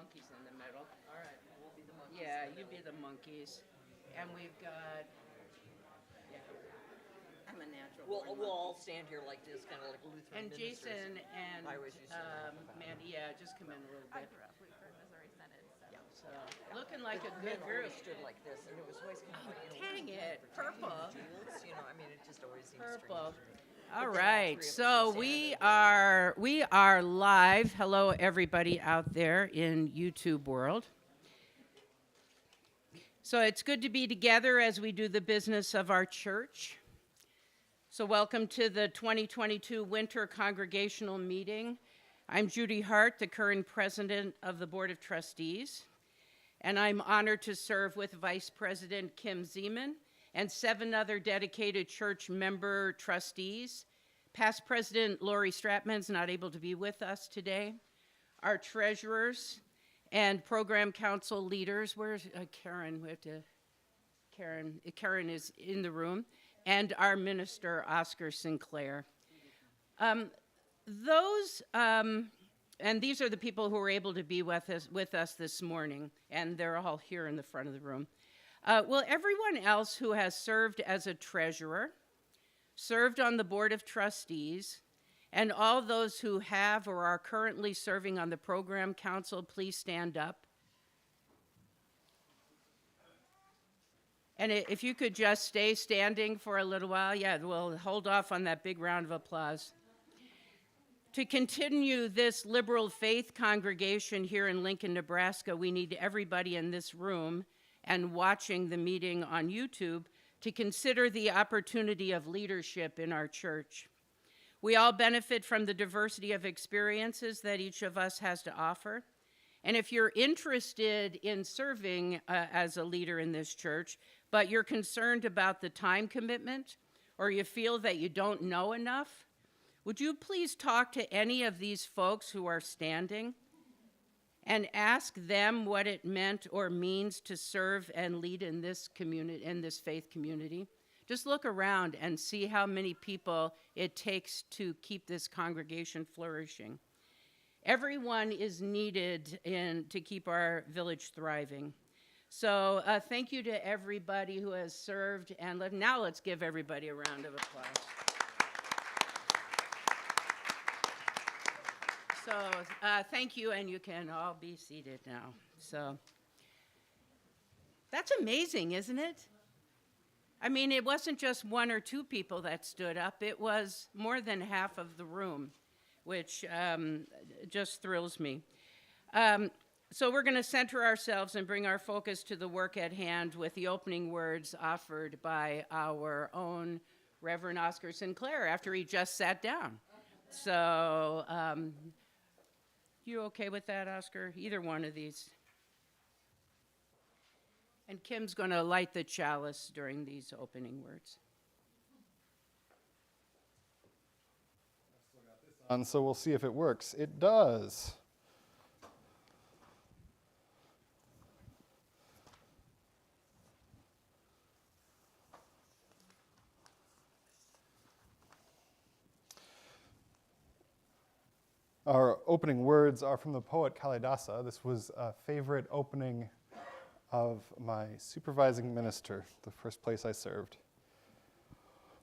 monkeys in the middle. All right, we'll be the monkeys. Yeah, you be the monkeys. And we've got, yeah, I'm a natural We'll born all monkey. stand here like this, kind of like Lutheran And ministers. Jason and I always used to laugh about it. Mandy, yeah, just come in a little I bit. grew up Lutheran Missouri Synod, so. So, looking like a Men good always group. stood like this, and it was always kind of like, Dang it, protecting purple. the jewels, I mean, it just always seems Purple. strange to me. All But then right, three of us so would we are live. Hello, everybody out there in YouTube world. So it's good to be together as we do the business of our church. So welcome to the 2022 Winter Congregational Meeting. I'm Judy Hart, the current president of the Board of Trustees, and I'm honored to serve with Vice President Kim Zeman and 7 other dedicated church member trustees. Past President Lori Stratman's not able to be with us today. Our treasurers and program council leaders. Where's Karen? We have to. Karen is in the room, and our minister Oscar Sinclair. And these are the people who were able to be with us this morning, and they're all here in the front of the room. Well, everyone else who has served as a treasurer, served on the Board of Trustees, and all those who have or are currently serving on the program council, please stand up. And if you could just stay standing for a little while, yeah, we'll hold off on that big round of applause. To continue this liberal faith congregation here in Lincoln, Nebraska, we need everybody in this room and watching the meeting on YouTube to consider the opportunity of leadership in our church. We all benefit from the diversity of experiences that each of us has to offer. And if you're interested in serving as a leader in this church, but you're concerned about the time commitment, or you feel that you don't know enough, would you please talk to any of these folks who are standing and ask them what it meant or means to serve and lead in this community, in this faith community? Just look around and see how many people it takes to keep this congregation flourishing. Everyone is needed to keep our village thriving. So thank you to everybody who has served, and now let's give everybody a round of applause. So thank you, and you can all be seated now. So that's amazing, isn't it? I mean, it wasn't just 1 or 2 people that stood up. It was more than half of the room, which just thrills me. So we're going to center ourselves and bring our focus to the work at hand with the opening words offered by our own Reverend Oscar Sinclair after he just sat down. So you okay with that, Oscar? Either one of these. And Kim's going to light the chalice during these opening words. And so we'll see if it works. It does. Our opening words are from the poet Kalidasa. This was a favorite opening of my supervising minister, the first place I served.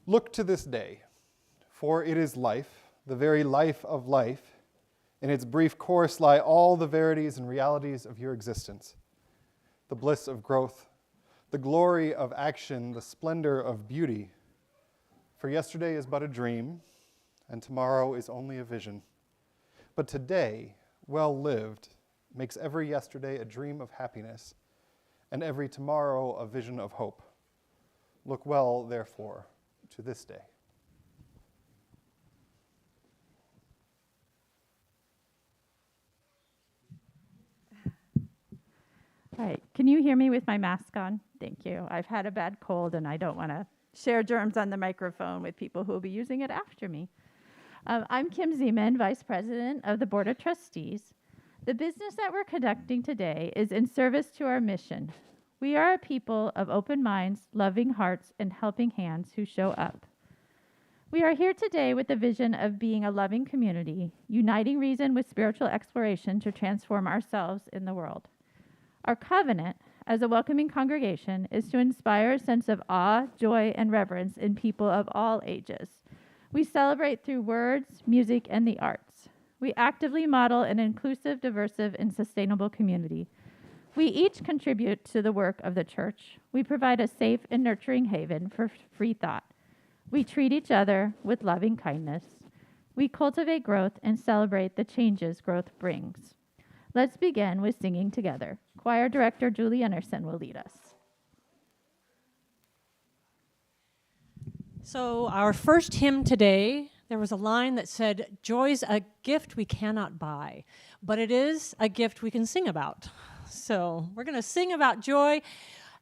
Look to this day, for it is life, the very life of life. In its brief course lie all the verities and realities of your existence, the bliss of growth, the glory of action, the splendor of beauty. For yesterday is but a dream, and tomorrow is only a vision. But today, well lived, makes every yesterday a dream of happiness, and every tomorrow a vision of hope. Look well, therefore, to this day. All right, can you hear me with my mask on? Thank you. I've had a bad cold and I don't want to share germs on the microphone with people who will be using it after me. I'm Kim Zeman, Vice President of the Board of Trustees. The business that we're conducting today is in service to our mission. We are a people of open minds, loving hearts, and helping hands who show up. We are here today with the vision of being a loving community, uniting reason with spiritual exploration to transform ourselves in the world. Our covenant, as a welcoming congregation, is to inspire a sense of awe, joy, and reverence in people of all ages. We celebrate through words, music, and the arts. We actively model an inclusive, diverse, and sustainable community. We each contribute to the work of the church. We provide a safe and nurturing haven for free thought. We treat each other with loving kindness. We cultivate growth and celebrate the changes growth brings. Let's begin with singing together. Choir director Julie Anderson will lead us. So our first hymn today, there was a line that said, "Joy's a gift we cannot buy, but it is a gift we can sing about." So we're going to sing about joy,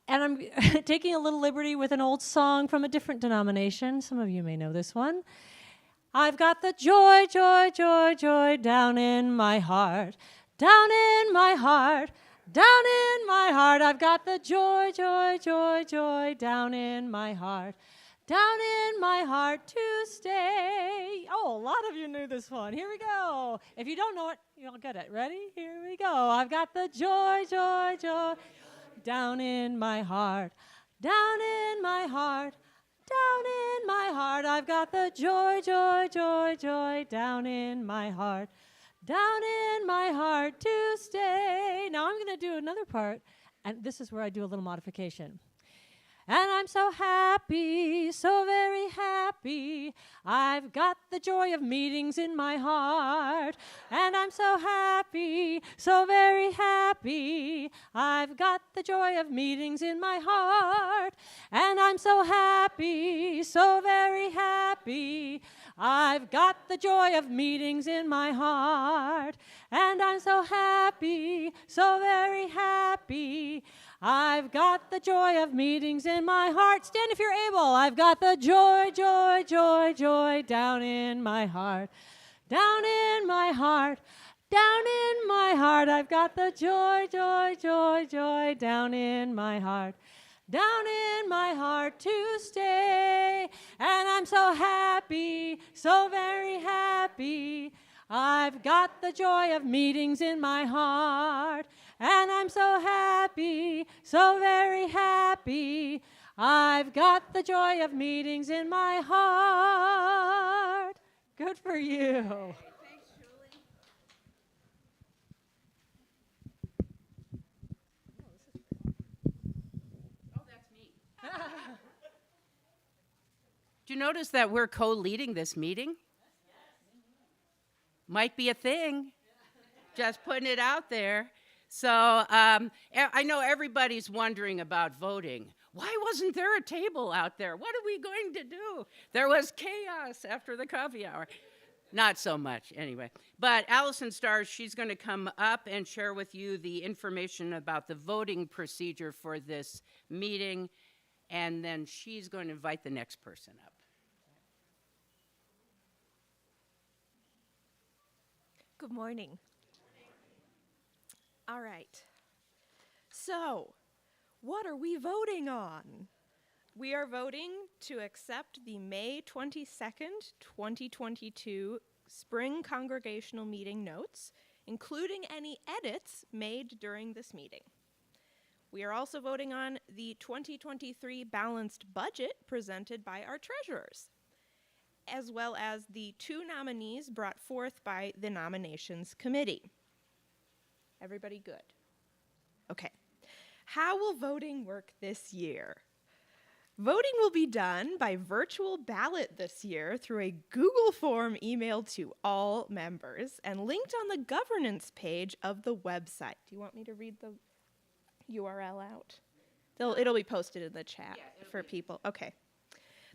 and I'm taking a little liberty with an old song from a different denomination. Some of you may know this one. I've got the joy, joy, joy, joy down in my heart, down in my heart, down in my heart. I've got the joy, joy, joy, joy down in my heart, down in my heart to stay. Oh, a lot of you knew this one. Here we go. If you don't know it, you'll get it. Ready? Here we go. I've got the joy, joy, joy down in my heart, down in my heart, down in my heart. I've got the joy, joy, joy, joy down in my heart, down in my heart to stay. Now I'm going to do another part, and this is where I do a little modification. And I'm so happy, so very happy. I've got the joy of meetings in my heart. And I'm so happy, so very happy. I've got the joy of meetings in my heart. And I'm so happy, so very happy. I've got the joy of meetings in my heart. And I'm so happy, so very happy. I've got the joy of meetings in my heart. Stand if you're able. I've got the joy, joy, joy, joy down in my heart. Down in my heart. Down in my heart. I've got the joy, joy, joy, joy down in my heart. Down in my heart to stay. And I'm so happy, so very happy. I've got the joy of meetings in my heart. And I'm so happy, so very happy. I've got the joy of meetings in my heart. Good for you. Thanks, Julie. Oh, that's me. Do you notice that we're co-leading this meeting? Might be a thing. Just putting it out there. So I know everybody's wondering about voting. Why wasn't there a table out there? What are we going to do? There was chaos after the coffee hour. Not so much, anyway. But Allison Starr, she's going to come up and share with you the information about the voting procedure for this meeting, and then she's going to invite the next person up. Good morning. All right. So, what are we voting on? We are voting to accept the May 22nd, 2022 Spring Congregational Meeting notes, including any edits made during this meeting. We are also voting on the 2023 balanced budget presented by our treasurers, as well as the 2 nominees brought forth by the nominations committee. Everybody good? Okay. How will voting work this year? Voting will be done by virtual ballot this year through a Google form emailed to all members and linked on the governance page of the website. Do you want me to read the URL out? It'll be posted in the chat for people. Okay.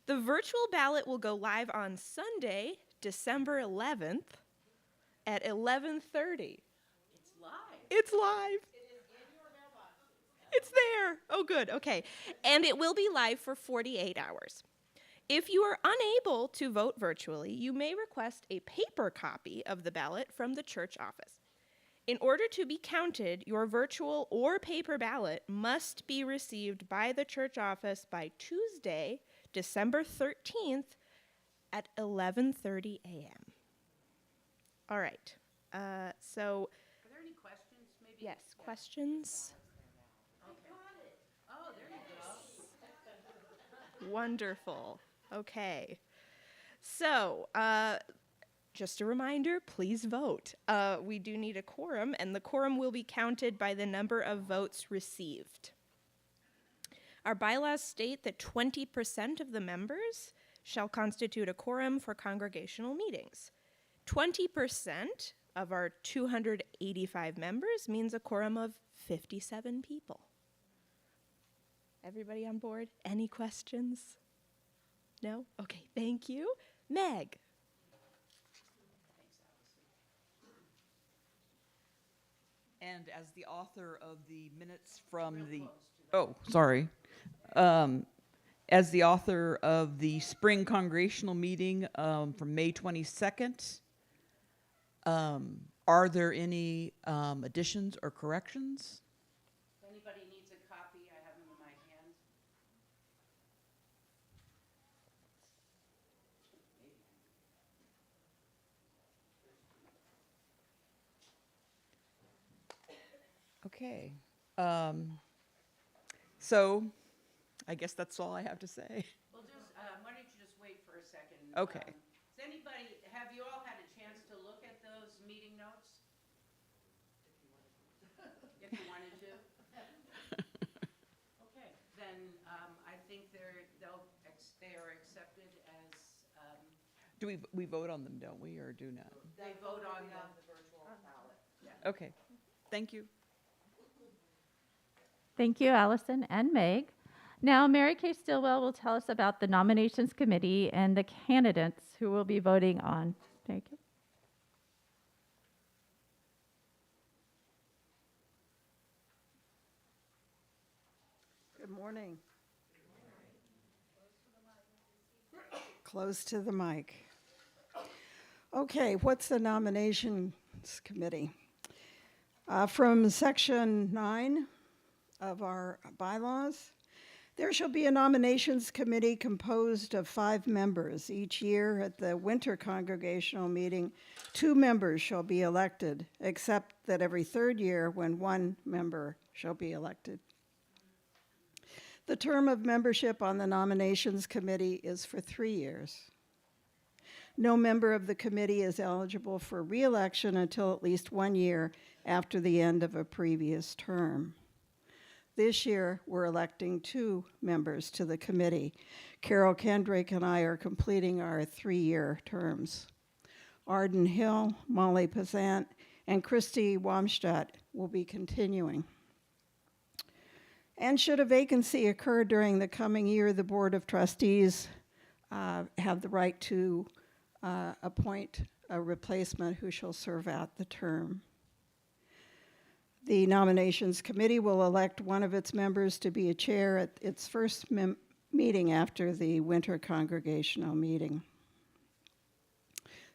The virtual ballot will go live on Sunday, December 11th at 11:30. It's live. It's live. It's there. Oh, good. Okay. And it will be live for 48 hours. If you are unable to vote virtually, you may request a paper copy of the ballot from the church office. In order to be counted, your virtual or paper ballot must be received by the church office by Tuesday, December 13th at 11:30 a.m. All right. So, Are there any questions? Maybe. yes, questions? Oh, there you go. Wonderful. Okay. So, just a reminder, please vote. We do need a quorum, and the quorum will be counted by the number of votes received. Our bylaws state that 20% of the members shall constitute a quorum for congregational meetings. 20% of our 285 members means a quorum of 57 people. Everybody on board? Any questions? No? Okay, thank you. Meg. And as the author of the minutes from as the author of the spring congregational meeting from May 22nd, are there any additions or corrections? If anybody needs a copy, I have them in my hand. Okay. So I guess that's all I have to say. Well, just, why don't you just wait for a second? Okay. Have you all had a chance to look at those meeting notes? If you wanted to? Okay, then, I think they are accepted as, Do we vote on them, don't we, or do not? they vote on the. Okay. Thank you. Thank you, Allison and Meg. Now, Mary Kay Stillwell will tell us about the nominations committee and the candidates who will be voting on. Thank you. Good morning. Close to the mic. Okay, what's the nominations committee? From section 9 of our bylaws, there shall be a nominations committee composed of 5 members. Each year at the winter congregational meeting, 2 members shall be elected, except that every 3rd year when 1 member shall be elected. The term of membership on the nominations committee is for 3 years. No member of the committee is eligible for re-election until at least 1 year after the end of a previous term. This year, we're electing 2 members to the committee. Carol Kendrick and I are completing our 3-year terms. Arden Hill, Molly Pazant, and Christy Wamstadt will be continuing. And should a vacancy occur during the coming year, the Board of Trustees have the right to appoint a replacement who shall serve out the term. The nominations committee will elect one of its members to be a chair at its first meeting after the winter congregational meeting.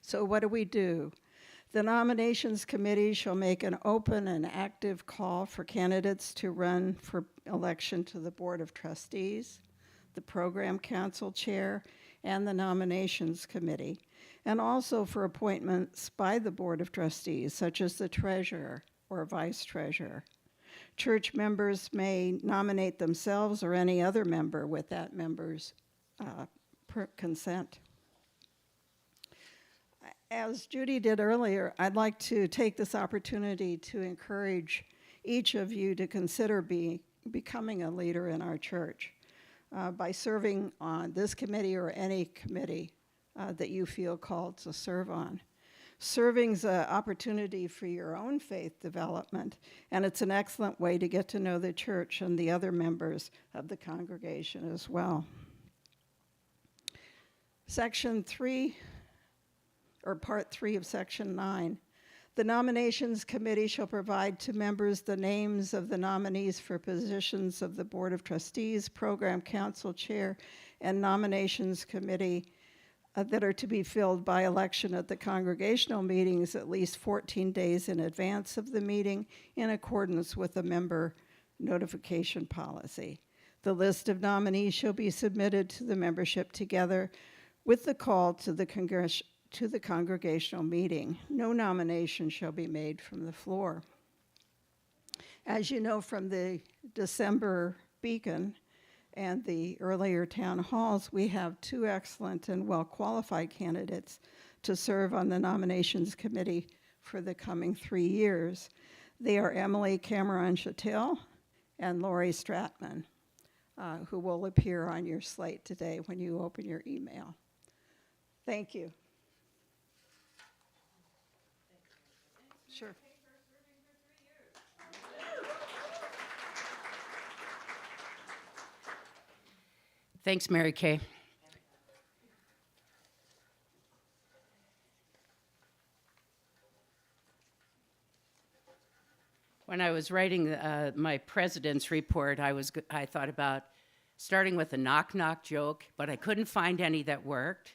So what do? The nominations committee shall make an open and active call for candidates to run for election to the Board of Trustees, the Program Council Chair, and the nominations committee, and also for appointments by the Board of Trustees, such as the treasurer or vice treasurer. Church members may nominate themselves or any other member with that member's consent. As Judy did earlier, I'd like to take this opportunity to encourage each of you to consider becoming a leader in our church by serving on this committee or any committee that you feel called to serve on. Serving's an opportunity for your own faith development, and it's an excellent way to get to know the church and the other members of the congregation as well. Section 3, or Part 3 of Section 9, the nominations committee shall provide to members the names of the nominees for positions of the Board of Trustees, Program Council Chair, and Nominations Committee that are to be filled by election at the congregational meetings at least 14 days in advance of the meeting in accordance with the member notification policy. The list of nominees shall be submitted to the membership together With the call to the congregational meeting, no nomination shall be made from the floor. As you know from the December Beacon and the earlier town halls, we have two excellent and well-qualified candidates to serve on the nominations committee for the coming 3 years. They are Emily Cameron-Chattel and Lori Stratman, who will appear on your slate today when you open your email. Thank you. Sure. Thanks, Mary Kay. When I was writing my president's report, I thought about starting with a knock-knock joke, but I couldn't find any that worked.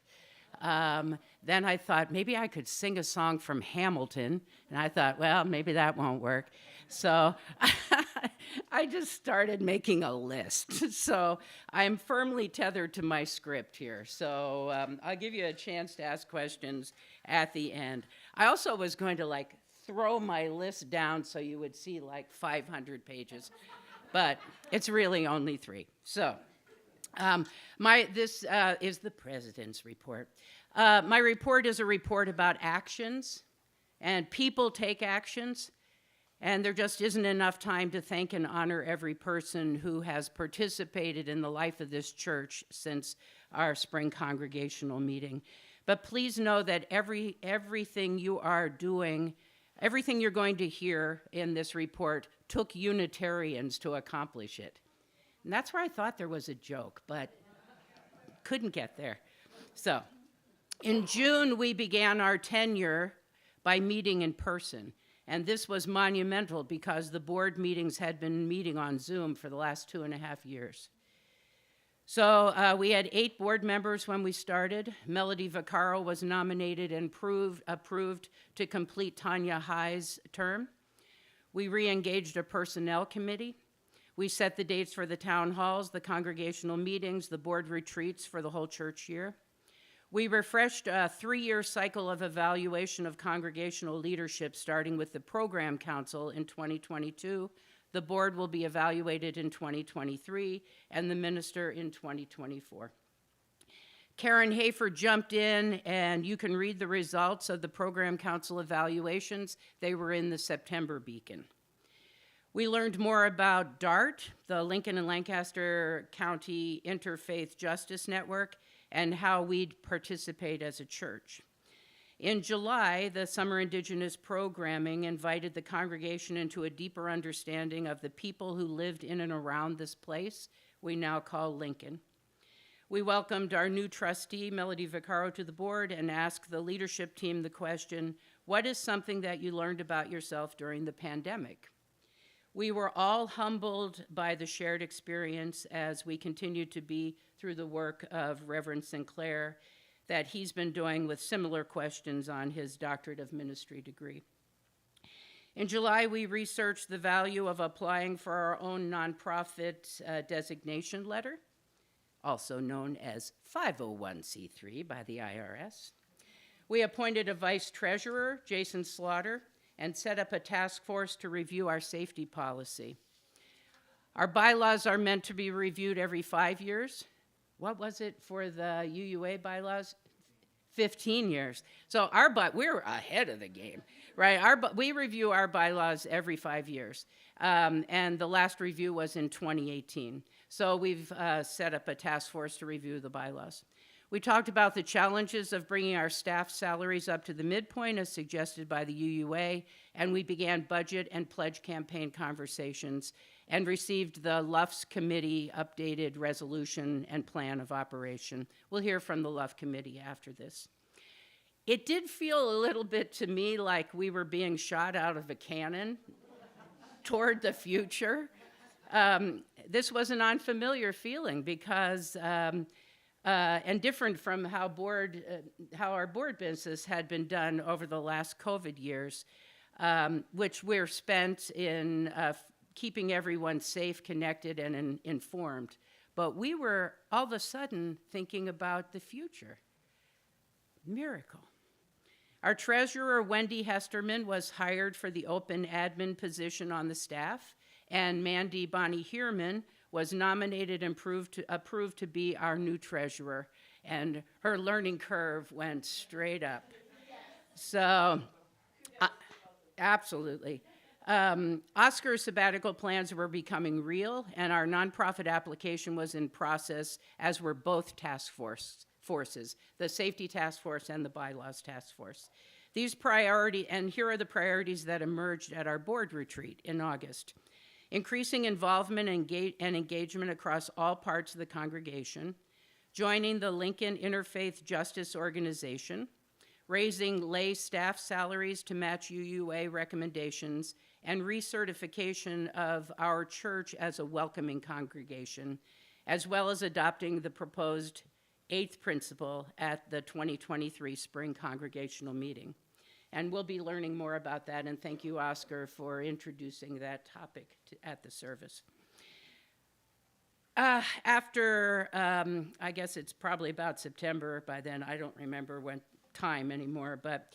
Then I thought maybe I could sing a song from Hamilton, and I thought, well, maybe that won't work. So I just started making a list. So I'm firmly tethered to my script here. So I'll give you a chance to ask questions at the end. I also was going to throw my list down so you would see 500 pages, but it's really only 3. So this is the president's report. My report is a report about actions, and people take actions, and there just isn't enough time to thank and honor every person who has participated in the life of this church since our spring congregational meeting. But please know that everything you are doing, everything you're going to hear in this report took Unitarians to accomplish it. And that's where I thought there was a joke, but couldn't get there. So, in June, we began our tenure by meeting in person. And this was monumental because the board meetings had been meeting on Zoom for the last 2.5 years. So we had 8 board members when we started. Melody Vaccaro was nominated and approved to complete Tanya High's term. We re-engaged a personnel committee. We set the dates for the town halls, the congregational meetings, the board retreats for the whole church year. We refreshed a 3-year cycle of evaluation of congregational leadership, starting with the program council in 2022. The board will be evaluated in 2023, and the minister in 2024. Karen Hafer jumped in, and you can read the results of the program council evaluations. They were in the September Beacon. We learned more about DART, the Lincoln and Lancaster County Interfaith Justice Network, and how we'd participate as a church. In July, the Summer Indigenous Programming invited the congregation into a deeper understanding of the people who lived in and around this place we now call Lincoln. We welcomed our new trustee, Melody Vaccaro, to the board and asked the leadership team the question, what is something that you learned about yourself during the pandemic? We were all humbled by the shared experience as we continued to be through the work of Reverend Sinclair that he's been doing with similar questions on his Doctorate of Ministry degree. In July, we researched the value of applying for our own nonprofit designation letter, also known as 501c3 by the IRS. We appointed a vice treasurer, Jason Slaughter, and set up a task force to review our safety policy. Our bylaws are meant to be reviewed every 5 years. What was it for the UUA bylaws? 15 years. So we're ahead of the game, right? We review our bylaws every 5 years. And the last review was in 2018. So we've set up a task force to review the bylaws. We talked about the challenges of bringing our staff salaries up to the midpoint as suggested by the UUA, and we began budget and pledge campaign conversations and received the LUFS committee updated resolution and plan of operation. We'll hear from the LUF committee after this. It did feel a little bit to me like we were being shot out of a cannon toward the future. This was an unfamiliar feeling because and different from how our board business had been done over the last COVID years, which we're spent in keeping everyone safe, connected, and informed. But we were all of a sudden thinking about the future. Miracle. Our treasurer, Wendy Hesterman, was hired for the open admin position on the staff, and Mandy Bonnie Heerman was nominated and approved to be our new treasurer, and her learning curve went straight up. So, absolutely. Oscar's sabbatical plans were becoming real, and our nonprofit application was in process, as were both task forces, the Safety Task Force and the Bylaws Task Force. And here are the priorities that emerged at our board retreat in August. Increasing involvement and engagement across all parts of the congregation, joining the Lincoln Interfaith Justice Organization, raising lay staff salaries to match UUA recommendations, and recertification of our church as a welcoming congregation, as well as adopting the proposed 8th principle at the 2023 Spring Congregational Meeting. And we'll be learning more about that, and thank you, Oscar, for introducing that topic at the service. After, I guess it's probably about September by then, I don't remember when time anymore, but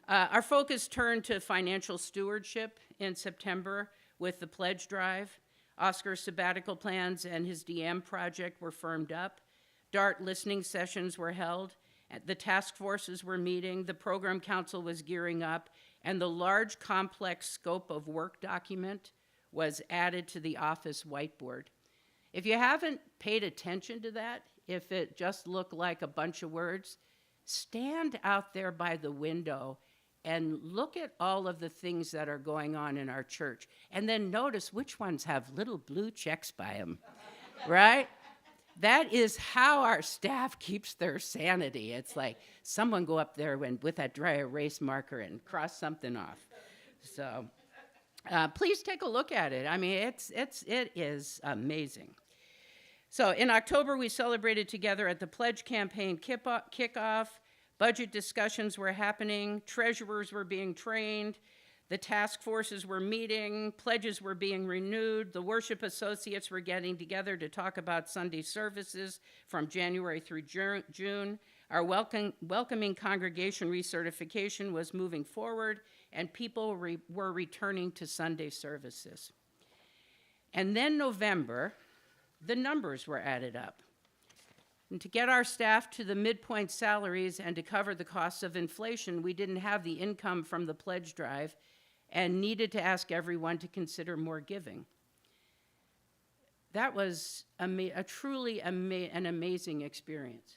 our focus turned to financial stewardship in September with the pledge drive. Oscar's sabbatical plans and his DM project were firmed up. DART listening sessions were held. The task forces were meeting. The program council was gearing up. And the large, complex scope of work document was added to the office whiteboard. If you haven't paid attention to that, if it just looked like a bunch of words, stand out there by the window and look at all of the things that are going on in our church, and then notice which ones have little blue checks by them, right? That is how our staff keeps their sanity. It's like someone go up there with that dry erase marker and cross something off. So please take a look at it. I mean, it is amazing. So in October, we celebrated together at the Pledge Campaign kickoff. Budget discussions were happening. Treasurers were being trained. The task forces were meeting. Pledges were being renewed. The worship associates were getting together to talk about Sunday services from January through June. Our welcoming congregation recertification was moving forward, and people were returning to Sunday services. And then November, the numbers were added up. And to get our staff to the midpoint salaries and to cover the costs of inflation, we didn't have the income from the pledge drive and needed to ask everyone to consider more giving. That was truly an amazing experience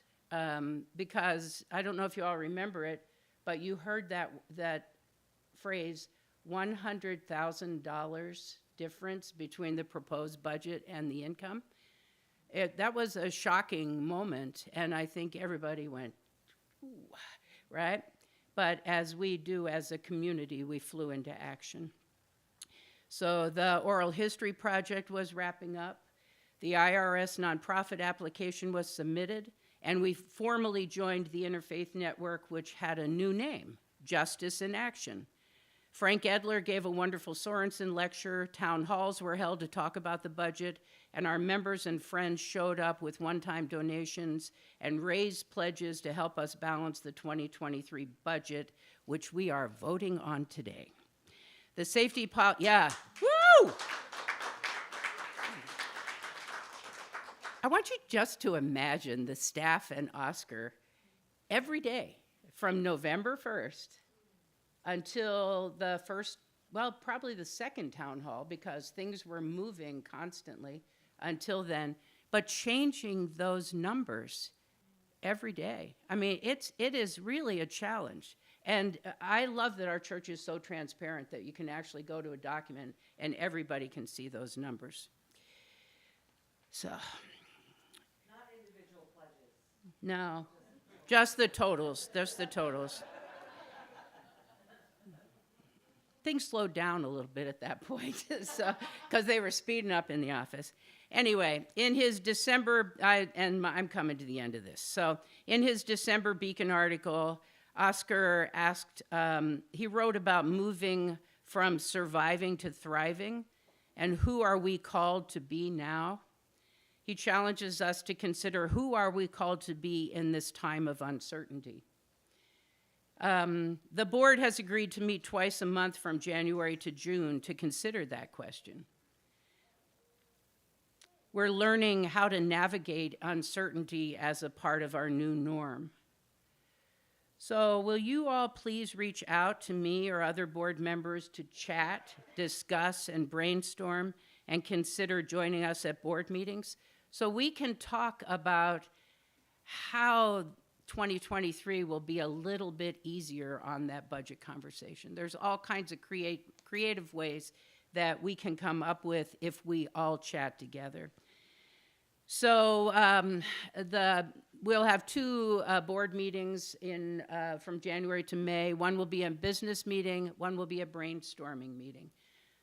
because I don't know if you all remember it, but you heard that phrase, $100,000 difference between the proposed budget and the income. That was a shocking moment, and I think everybody went, ooh, right? But as we do as a community, we flew into action. So the oral history project was wrapping up. The IRS nonprofit application was submitted, and we formally joined the Interfaith Network, which had a new name, Justice in Action. Frank Edler gave a wonderful Sorensen lecture. Town halls were held to talk about the budget, and our members and friends showed up with one-time donations and raised pledges to help us balance the 2023 budget, which we are voting on today. The safety yeah, woo! I want you just to imagine the staff and Oscar every day from November 1st until the first, well, probably the second town hall, because things were moving constantly until then, but changing those numbers every day. I mean, it is really a challenge. And I love that our church is so transparent that you can actually go to a document and everybody can see those numbers. So. Not individual pledges. No, just the totals, just the totals. Things slowed down a little bit at that point, because they were speeding up in the office. Anyway, in his December, I'm coming to the end of this. So in his December Beacon article, Oscar he wrote about moving from surviving to thriving, and who are we called to be now? He challenges us to consider who are we called to be in this time of uncertainty. The board has agreed to meet twice a month from January to June to consider that question. We're learning how to navigate uncertainty as a part of our new norm. So will you all please reach out to me or other board members to chat, discuss, and brainstorm and consider joining us at board meetings so we can talk about how 2023 will be a little bit easier on that budget conversation. There's all kinds of creative ways that we can come up with if we all chat together. So we'll have two board meetings from January to May. One will be a business meeting, one will be a brainstorming meeting.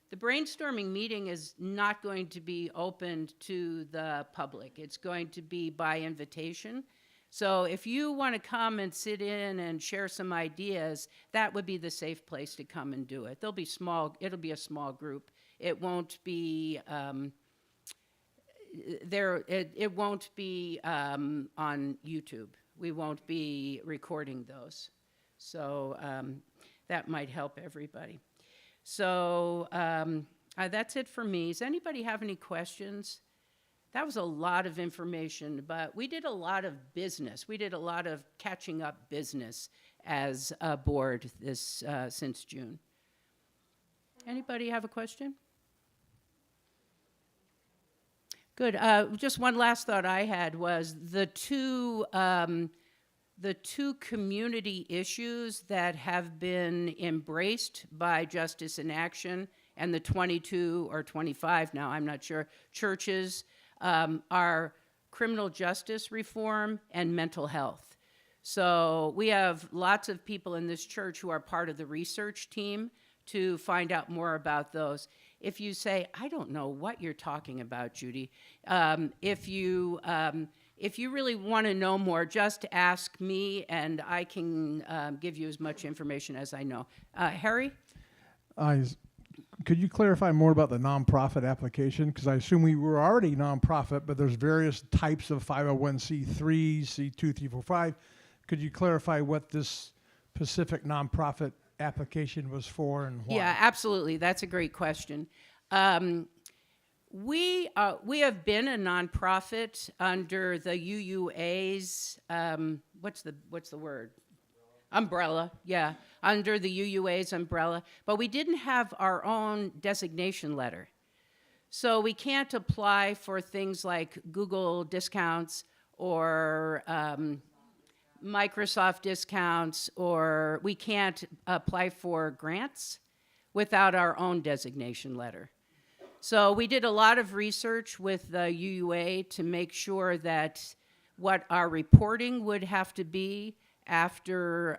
The brainstorming meeting is not going to be opened to the public. It's going to be by invitation. So if you want to come and sit in and share some ideas, that would be the safe place to come and do it. It'll be a small group. It won't be it won't be on YouTube. We won't be recording those. So that might help everybody. So that's it for me. Does anybody have any questions? That was a lot of information, but we did a lot of business. We did a lot of catching up business as a board since June. Anybody have a question? Good. Just one last thought I had was the two community issues that have been embraced by Justice in Action and the 22 or 25 now, I'm not sure, churches are criminal justice reform and mental health. So we have lots of people in this church who are part of the research team to find out more about those. If you say, I don't know what you're talking about, Judy, if you really want to know more, just ask me and I can give you as much information as I know. Harry? Could you clarify more about the nonprofit application? Because I assume we were already nonprofit, but there's various types of 501c3s, C2345. Could you clarify what this specific nonprofit application was for and why? Yeah, absolutely. That's a great question. We have been a nonprofit under the UUA's what's the word? Umbrella, yeah, under the UUA's umbrella, but we didn't have our own designation letter. So we can't apply for things like Google discounts or Microsoft discounts, or we can't apply for grants without our own designation letter. So we did a lot of research with the UUA to make sure that what our reporting would have to be after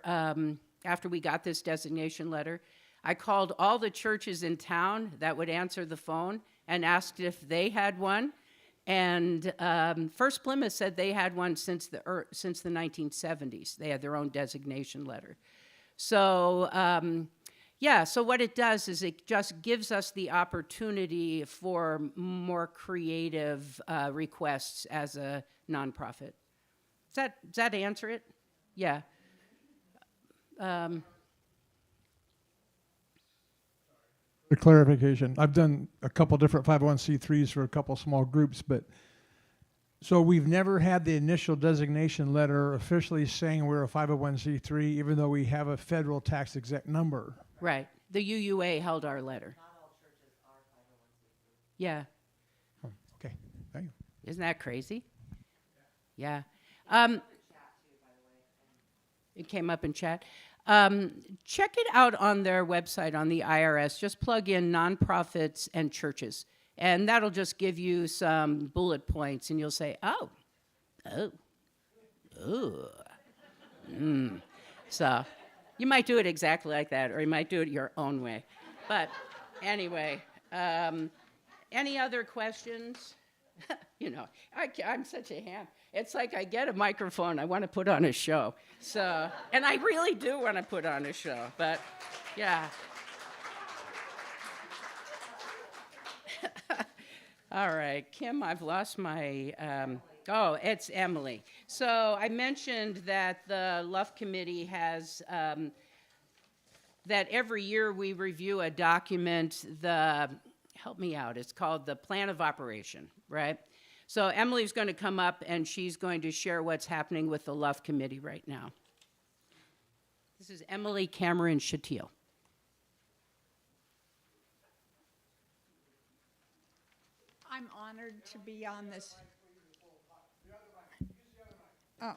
we got this designation letter. I called all the churches in town that would answer the phone and asked if they had one. And First Plymouth said they had one since the 1970s. They had their own designation letter. So so what it does is it just gives us the opportunity for more creative requests as a nonprofit. Does that answer it? Yeah. The clarification. I've done a couple different 501c3s for a couple small groups, but so we've never had the initial designation letter officially saying we're a 501c3, even though we have a federal tax exempt number. Right. The UUA held our letter. Not all churches are 501c3. Yeah. Oh, okay. Thank you. Isn't that crazy? Yeah. It came up in chat. Check it out on their website, on the IRS. Just plug in nonprofits and churches, and that'll just give you some bullet points, and you'll say, oh. So you might do it exactly like that, or you might do it your own way. But anyway, any other questions? You know, I'm such a ham. It's like I get a microphone, I want to put on a show. So, and I really do want to put on a show, but yeah. All right, Kim, I've lost my, it's Emily. So I mentioned that the Luff Committee has, that every year we review a document, help me out, it's called the Plan of Operation, right? So Emily's going to come up and she's going to share what's happening with the Luff Committee right now. This is Emily Cameron Shatil. I'm honored to be on this. Oh.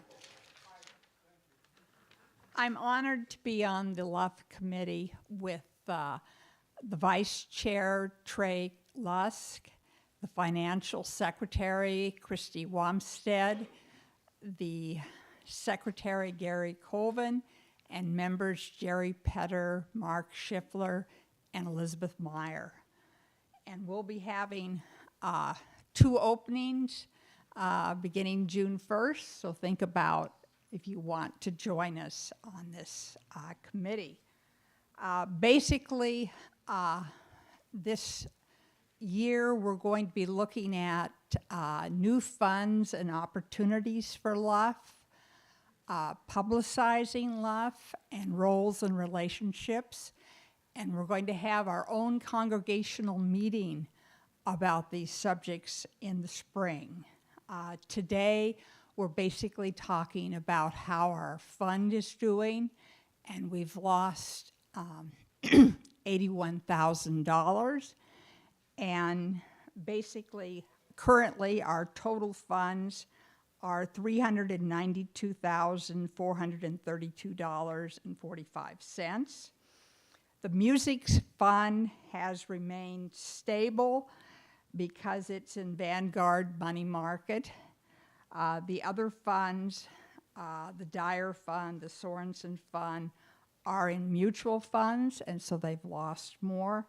I'm honored to be on the Luff Committee with the Vice Chair, Trey Lusk, the Financial Secretary, Christy Wamstead, the Secretary, Gary Colvin, and members Jerry Petter, Mark Schiffler, and Elizabeth Meyer. And we'll be having 2 openings beginning June 1st, so think about if you want to join us on this committee. Basically, this year we're going to be looking at new funds and opportunities for Luff, publicizing Luff and roles and relationships, and we're going to have our own congregational meeting about these subjects in the spring. Today, we're basically talking about how our fund is doing, and we've lost $81,000. And basically, currently, our total funds are $392,432.45. The music fund has remained stable because it's in Vanguard money market. The other funds, the Dyer Fund, the Sorensen Fund, are in mutual funds, and so they've lost more.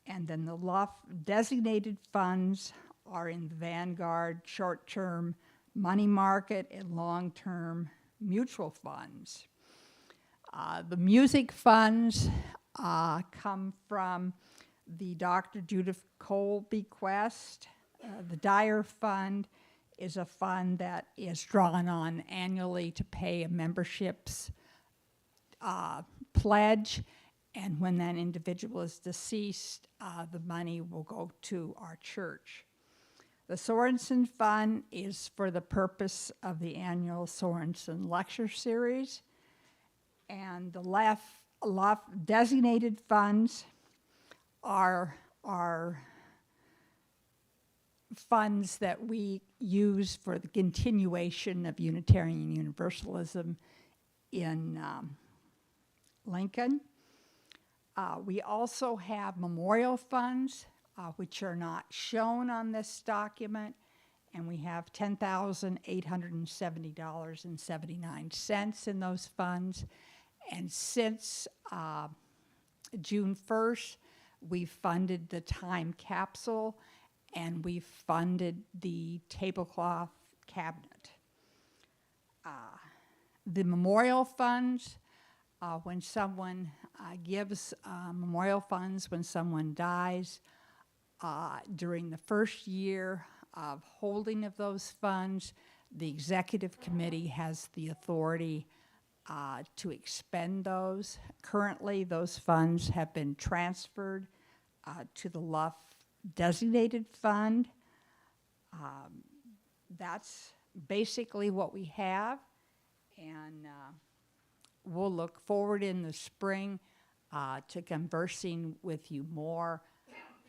And then the Luff designated funds are in the Vanguard short-term money market and long-term mutual funds. The music funds come from the Dr. Judith Cole bequest. The Dyer Fund is a fund that is drawn on annually to pay a membership's pledge, and when that individual is deceased, the money will go to our church. The Sorensen Fund is for the purpose of the annual Sorensen Lecture Series, and the Luff designated funds are funds that we use for the continuation of Unitarian Universalism in Lincoln. We also have memorial funds, which are not shown on this document, and we have $10,870.79 in those funds. And since June 1st, we funded the time capsule, and we funded the tablecloth cabinet. The memorial funds, when someone gives memorial funds when someone dies, during the first year of holding of those funds, the executive committee has the authority to expend those. Currently, those funds have been transferred to the Luff designated fund. That's basically what we have, and we'll look forward in the spring to conversing with you more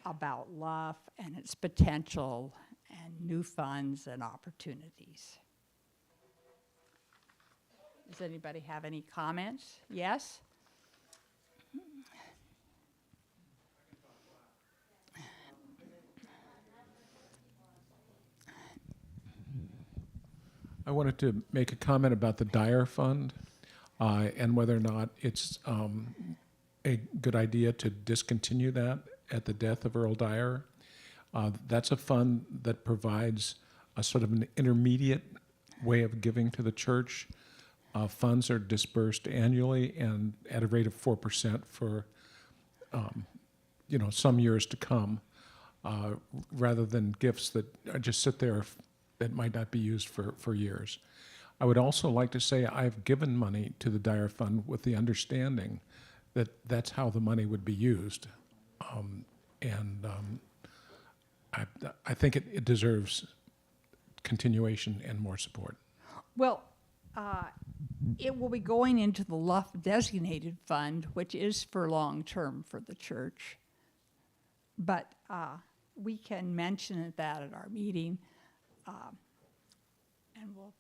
about Luff and its potential and new funds and opportunities. Does anybody have any comments? Yes? I wanted to make a comment about the Dyer Fund and whether or not it's a good idea to discontinue that at the death of Earl Dyer. That's a fund that provides a sort of an intermediate way of giving to the church. Funds are dispersed annually and at a rate of 4% for some years to come, rather than gifts that just sit there that might not be used for years. I would also like to say I've given money to the Dyer Fund with the understanding that that's how the money would be used. I think it deserves continuation and more support. Well, it will be going into the Luff Designated Fund, which is for long-term for the church. But we can mention that at our meeting, and we'll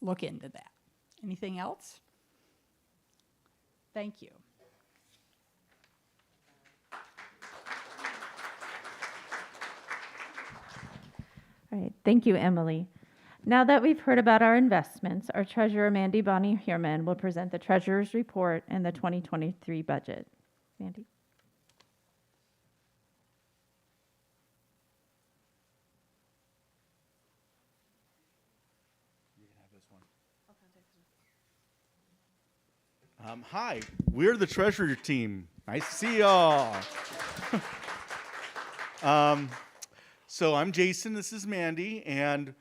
look into that. Anything else? Thank you. All right, thank you, Emily. Now that we've heard about our investments, our treasurer, Mandy Bonnie Hierman, will present the treasurer's report and the 2023 budget. Mandy? Hi, we're the treasurer team. Nice to see y'all. So I'm Jason, this is Mandy, and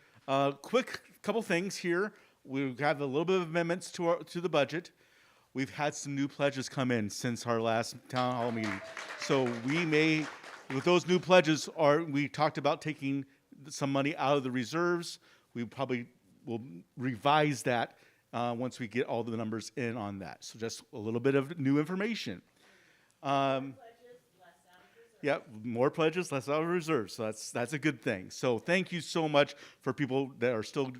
quick couple things here. We have a little bit of amendments to the budget. We've had some new pledges come in since our last town hall meeting. So we may, with those new pledges, we talked about taking some money out of the reserves. We probably will revise that once we get all the numbers in on that. So just a little bit of new information. Yeah, more pledges, less out of reserves. So that's a good thing. So thank you so much for people that are still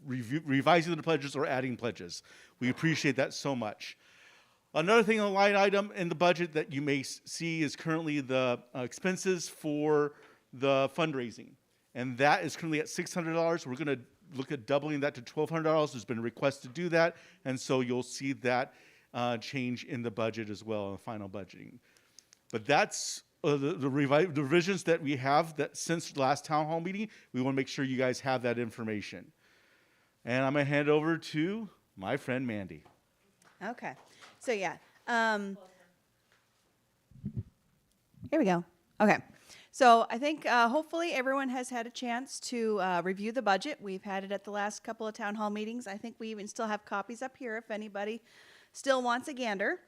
revising the pledges or adding pledges. We appreciate that so much. Another thing on the line item in the budget that you may see is currently the expenses for the fundraising. And that is currently at $600. We're going to look at doubling that to $1,200. There's been a request to do that. And so you'll see that change in the budget as well, in the final budgeting. But that's the revisions that we have that since the last town hall meeting. We want to make sure you guys have that information. And I'm going to hand it over to my friend Mandy. Okay. So yeah. Here we go. Okay. So I think hopefully everyone has had a chance to review the budget. We've had it at the last couple of town hall meetings. I think we even still have copies up here if anybody still wants a gander.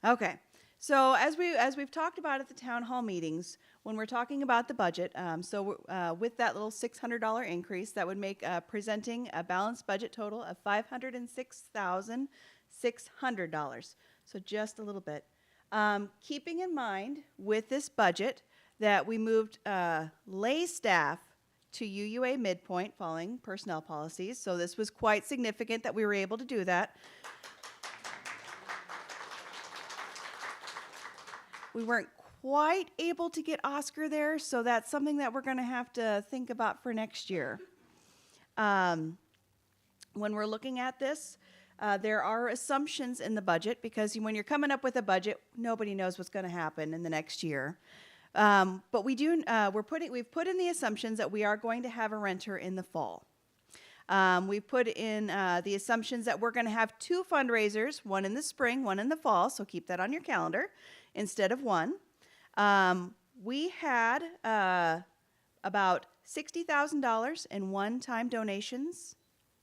Okay. So as we've talked about at the town hall meetings, when we're talking about the budget, with that little $600 increase, that would make presenting a balanced budget total of $506,600. So just a little bit. Keeping in mind with this budget that we moved lay staff to UUA midpoint following personnel policies. So this was quite significant that we were able to do that. We weren't quite able to get Oscar there, so that's something that we're going to have to think about for next year. When we're looking at this, there are assumptions in the budget because when you're coming up with a budget, nobody knows what's going to happen in the next year. But we do. We've put in the assumptions that we are going to have a renter in the fall. We've put in the assumptions that we're going to have 2 fundraisers, one in the spring, one in the fall. So keep that on your calendar instead of one. We had about $60,000 in one-time donations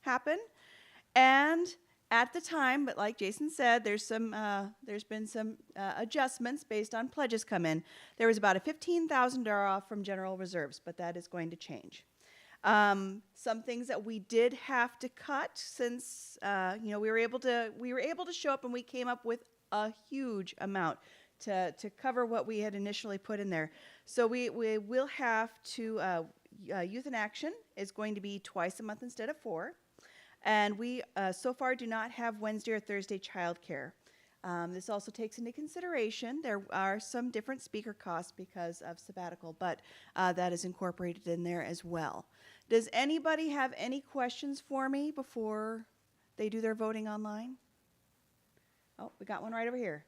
happen, and at the time, but like Jason said, there's been some adjustments based on pledges come in. There was about a $15,000 off from general reserves, but that is going to change. Some things that we did have to cut since we were able to show up and we came up with a huge amount to cover what we had initially put in there. So we will have to Youth in Action is going to be twice a month instead of 4. And we so far do not have Wednesday or Thursday childcare. This also takes into consideration there are some different speaker costs because of sabbatical, but that is incorporated in there as well. Does anybody have any questions for me before they do their voting online? Oh, we got one right over here.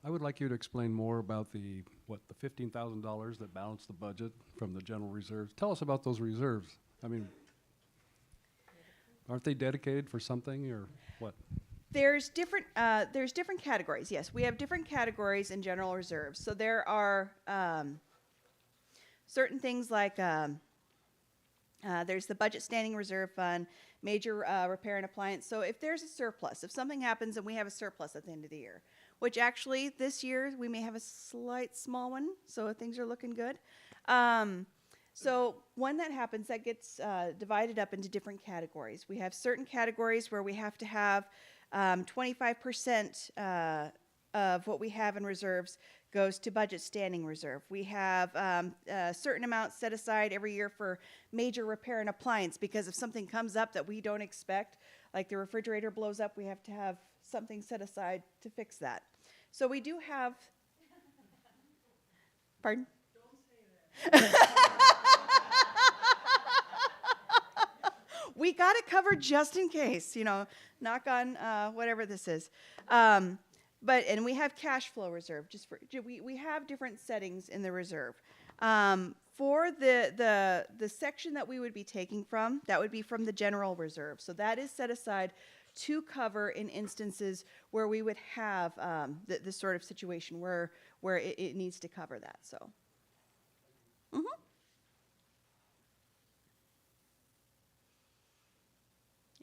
I would like you to explain more about the $15,000 that balanced the budget from the general reserves. Tell us about those reserves. I mean, Aren't they dedicated for something or what? There's different categories. Yes, we have different categories in general reserves. So there are certain things like there's the budget standing reserve fund, major repair and appliance. So if there's a surplus, if something happens and we have a surplus at the end of the year, which actually this year we may have a slight small one, so things are looking good. So when that happens, that gets divided up into different categories. We have certain categories where we have to have 25% of what we have in reserves goes to budget standing reserve. We have a certain amount set aside every year for major repair and appliance, because if something comes up that we don't expect, like the refrigerator blows up, we have to have something set aside to fix that. So we do have, pardon? Don't say that. We got it covered just in case, knock on whatever this is. And we have cash flow reserve. We have different settings in the reserve. For the section that we would be taking from, that would be from the general reserve. So that is set aside to cover in instances where we would have this sort of situation where it needs to cover that. So. Mm-hmm.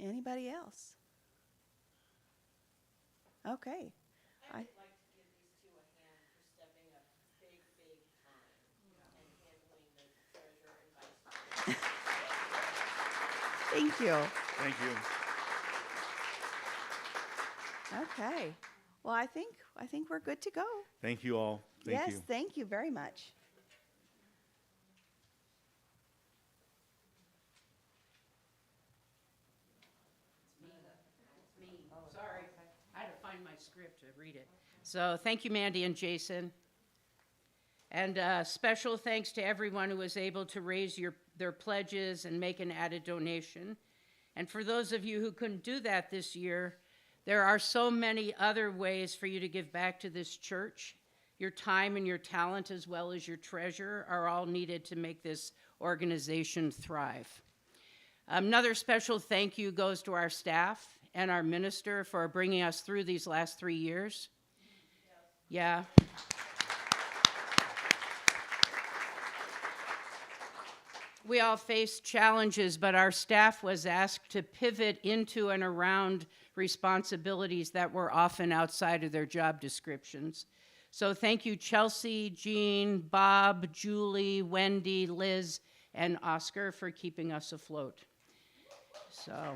Anybody else? Okay. I'd like to give these two a hand for stepping up big time and handling the treasurer and vice president. Thank you. Thank you. Okay. Well, I think we're good to go. Thank you all. Thank you. Yes, thank you very much. Sorry, I had to find my script to read it. So thank you, Mandy and Jason. And special thanks to everyone who was able to raise their pledges and make an added donation. And for those of you who couldn't do that this year, there are so many other ways for you to give back to this church. Your time and your talent, as well as your treasure, are all needed to make this organization thrive. Another special thank you goes to our staff and our minister for bringing us through these last 3 years. Yeah. We all faced challenges, but our staff was asked to pivot into and around responsibilities that were often outside of their job descriptions. So thank you, Chelsea, Jean, Bob, Julie, Wendy, Liz, and Oscar for keeping us afloat. So, yeah.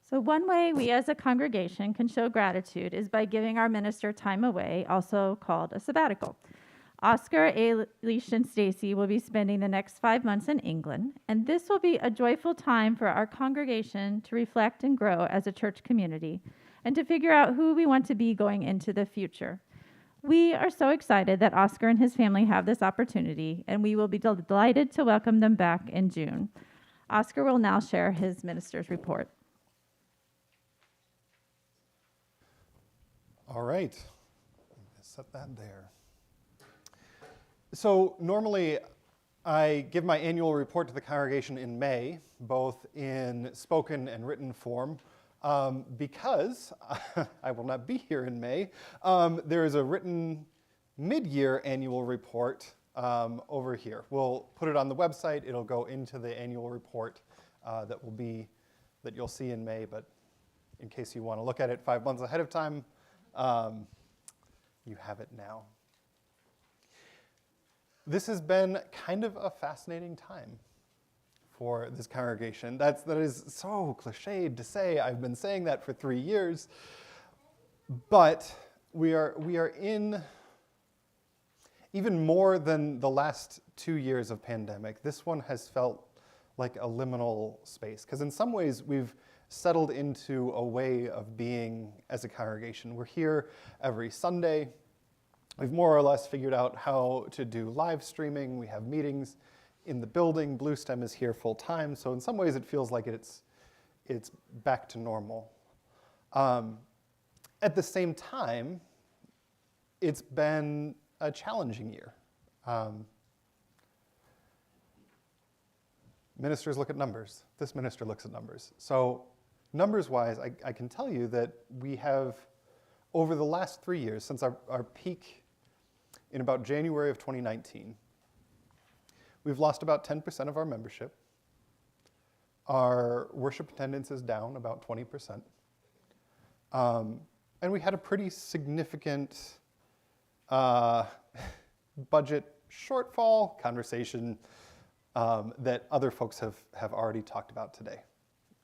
So one way we as a congregation can show gratitude is by giving our minister time away, also called a sabbatical. Oscar, Alicia, and Stacy will be spending the next 5 months in England, and this will be a joyful time for our congregation to reflect and grow as a church community and to figure out who we want to be going into the future. We are so excited that Oscar and his family have this opportunity, and we will be delighted to welcome them back in June. Oscar will now share his minister's report. All right, set that there. So normally I give my annual report to the congregation in May, both in spoken and written form. Because I will not be here in May, there is a written mid-year annual report over here. We'll put it on the website. It'll go into the annual report that you'll see in May. But in case you want to look at it 5 months ahead of time, you have it now. This has been kind of a fascinating time for this congregation. That is so cliched to say. I've been saying that for 3 years. But we are in, even more than the last 2 years of pandemic, this one has felt like a liminal space. Because in some ways, we've settled into a way of being as a congregation. We're here every Sunday. We've more or less figured out how to do live streaming. We have meetings in the building. Bluestem is here full time. So in some ways, it feels like it's back to normal. At the same time, it's been a challenging year. Ministers look at numbers. This minister looks at numbers. So numbers-wise, I can tell you that we have, over the last 3 years, since our peak in about January of 2019, we've lost about 10% of our membership. Our worship attendance is down about 20%. And we had a pretty significant budget shortfall conversation that other folks have already talked about today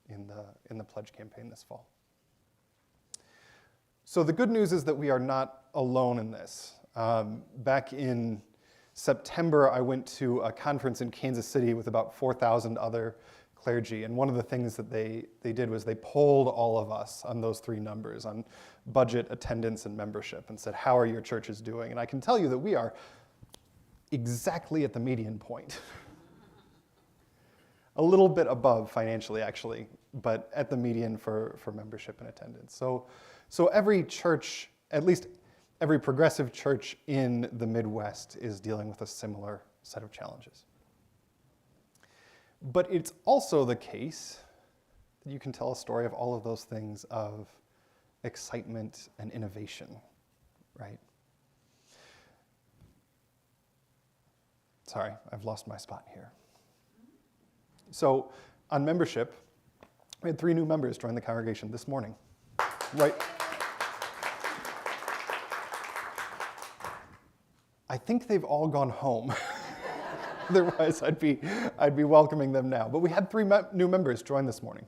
in the pledge campaign this fall. So the good news is that we are not alone in this. Back in September, I went to a conference in Kansas City with about 4,000 other clergy, and one of the things that they did was they polled all of us on those three numbers, on budget, attendance, and membership, and said, how are your churches doing? And I can tell you that we are exactly at the median point. A little bit above financially, actually, but at the median for membership and attendance. So every church, at least every progressive church in the Midwest, is dealing with a similar set of challenges. But it's also the case that you can tell a story of all of those things of excitement and innovation, right? Sorry, I've lost my spot here. So on membership, we had 3 new members join the congregation this morning. Right. I think they've all gone home. Otherwise, I'd be welcoming them now. But we had 3 new members join this morning.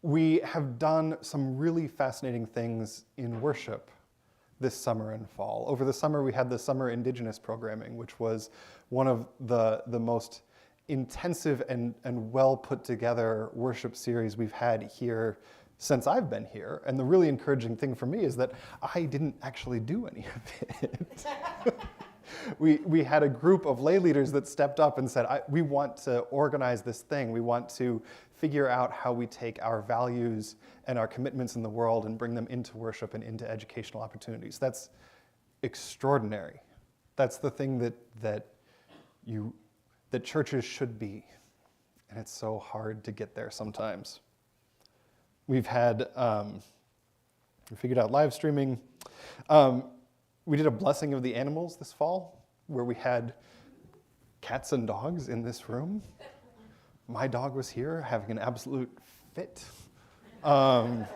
We have done some really fascinating things in worship this summer and fall. Over the summer, we had the Summer Indigenous programming, which was one of the most intensive and well put together worship series we've had here since I've been here. And the really encouraging thing for me is that I didn't actually do any of it. We had a group of lay leaders that stepped up and said, we want to organize this thing. We want to figure out how we take our values and our commitments in the world and bring them into worship and into educational opportunities. That's extraordinary. That's the thing that churches should be. And it's so hard to get there sometimes. We've had, we figured out live streaming. We did a blessing of the animals this fall, where we had cats and dogs in this room. My dog was here having an absolute fit. And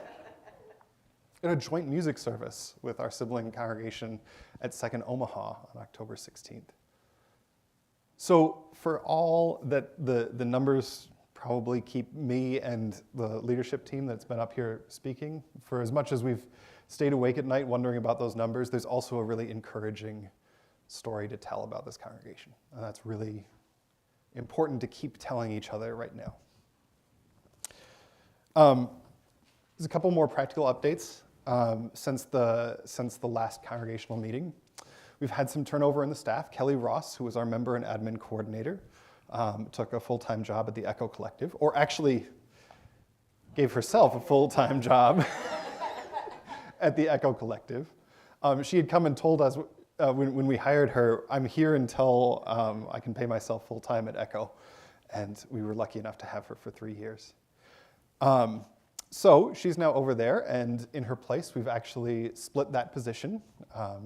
a joint music service with our sibling congregation at Second Omaha on October 16th. So for all that the numbers probably keep me and the leadership team that's been up here speaking, for as much as we've stayed awake at night wondering about those numbers, there's also a really encouraging story to tell about this congregation. And that's really important to keep telling each other right now. There's a couple more practical updates since the last congregational meeting. We've had some turnover in the staff. Kelly Ross, who was our member and admin coordinator, took a full-time job at the Echo Collective, or actually gave herself a full-time job at the Echo Collective. She had come and told us when we hired her, I'm here until I can pay myself full-time at Echo. And we were lucky enough to have her for 3 years. So she's now over there, and in her place, we've actually split that position.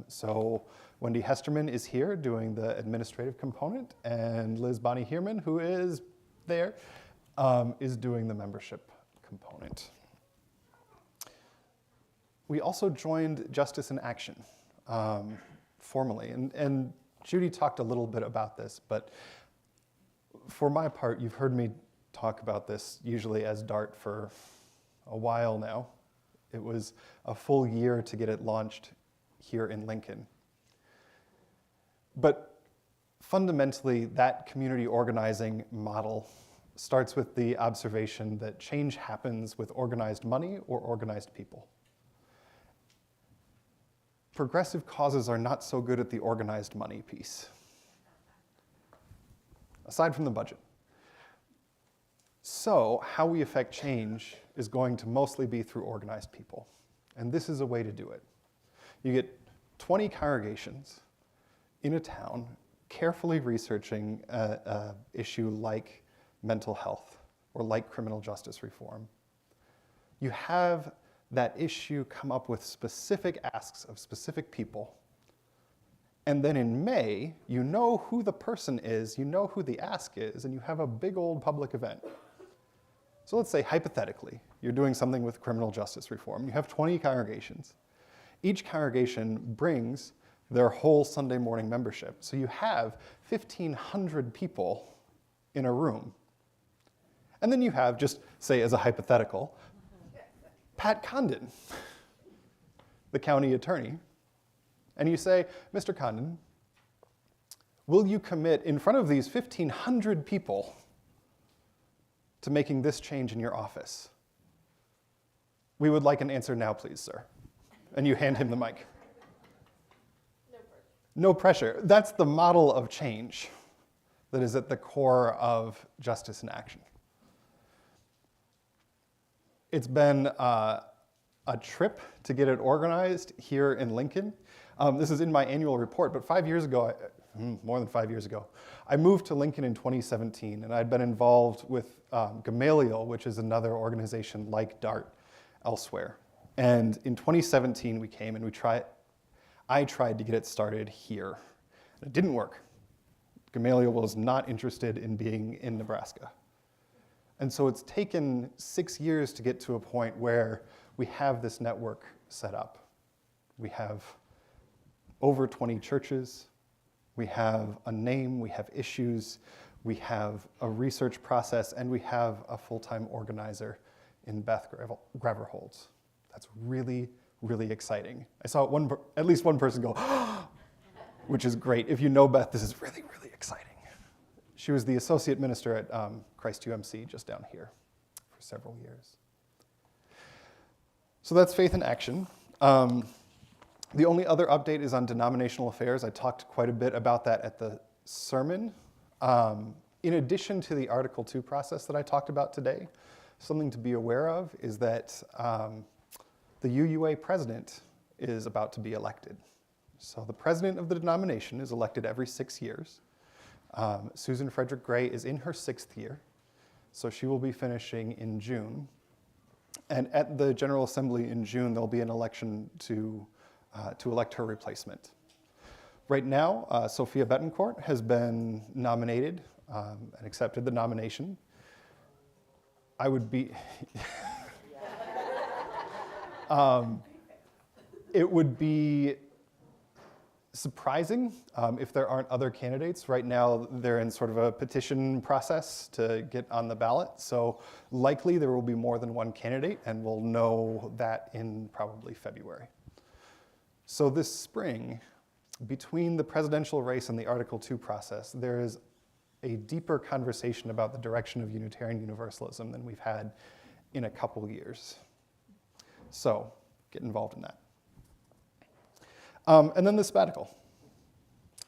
So Wendy Hesterman is here doing the administrative component, and Liz Bonnie Heerman, who is there, is doing the membership component. We also joined Justice in Action formally, and Judy talked a little bit about this, but for my part, you've heard me talk about this usually as DART for a while now. It was a full year to get it launched here in Lincoln. But fundamentally, that community organizing model starts with the observation that change happens with organized money or organized people. Progressive causes are not so good at the organized money piece, aside from the budget. So how we affect change is going to mostly be through organized people. And this is a way to do it. You get 20 congregations in a town carefully researching a issue like mental health or like criminal justice reform. You have that issue come up with specific asks of specific people. And then in May, you know who the person is, you know who the ask is, and you have a big old public event. So let's say, hypothetically, you're doing something with criminal justice reform. You have 20 congregations. Each congregation brings their whole Sunday morning membership. So you have 1,500 people in a room. And then you have, just say as a hypothetical, Pat Condon, the county attorney. And you say, Mr. Condon, will you commit in front of these 1,500 people to making this change in your office? We would like an answer now, please, sir. And you hand him the mic. No pressure. That's the model of change that is at the core of justice in action. It's been a trip to get it organized here in Lincoln. This is in my annual report, but 5 years ago, more than 5 years ago, I moved to Lincoln in 2017, and I'd been involved with Gamaliel, which is another organization like DART elsewhere. And in 2017, we came and I tried to get it started here. It didn't work. Gamaliel was not interested in being in Nebraska. And so it's taken 6 years to get to a point where we have this network set up. We have over 20 churches. We have a name, we have issues, we have a research process, and we have a full-time organizer in Beth Graverholz. That's really, really exciting. I saw at least one person go, which is great. If you know Beth, this is really, really exciting. She was the associate minister at Christ UMC just down here for several years. So that's faith in action. The only other update is on denominational affairs. I talked quite a bit about that at the sermon. In addition to the Article 2 process that I talked about today, something to be aware of is that the UUA president is about to be elected. So the president of the denomination is elected every 6 years. Susan Frederick Gray is in her 6th year, so she will be finishing in June. And at the General Assembly in June, there'll be an election to elect her replacement. Right now, Sophia Betancourt has been nominated and accepted the nomination. I would be, it would be surprising if there aren't other candidates. Right now, they're in sort of a petition process to get on the ballot. So likely there will be more than one candidate, and we'll know that in probably February. So this spring, between the presidential race and the Article 2 process, there is a deeper conversation about the direction of Unitarian Universalism than we've had in a couple years. So get involved in that. And then the sabbatical.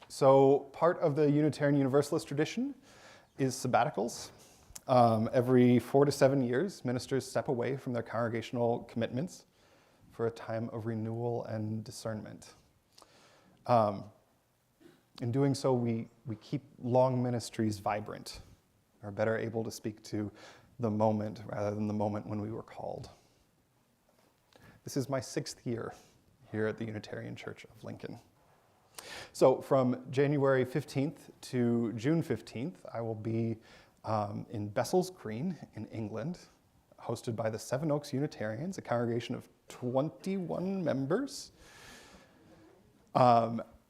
So part of the Unitarian Universalist tradition is sabbaticals. Every 4 to 7 years, ministers step away from their congregational commitments for a time of renewal and discernment. In doing so, we keep long ministries vibrant, are better able to speak to the moment rather than the moment when we were called. This is my 6th year here at the Unitarian Church of Lincoln. So from January 15th to June 15th, I will be in Bessel's Green in England, hosted by the Seven Oaks Unitarians, a congregation of 21 members.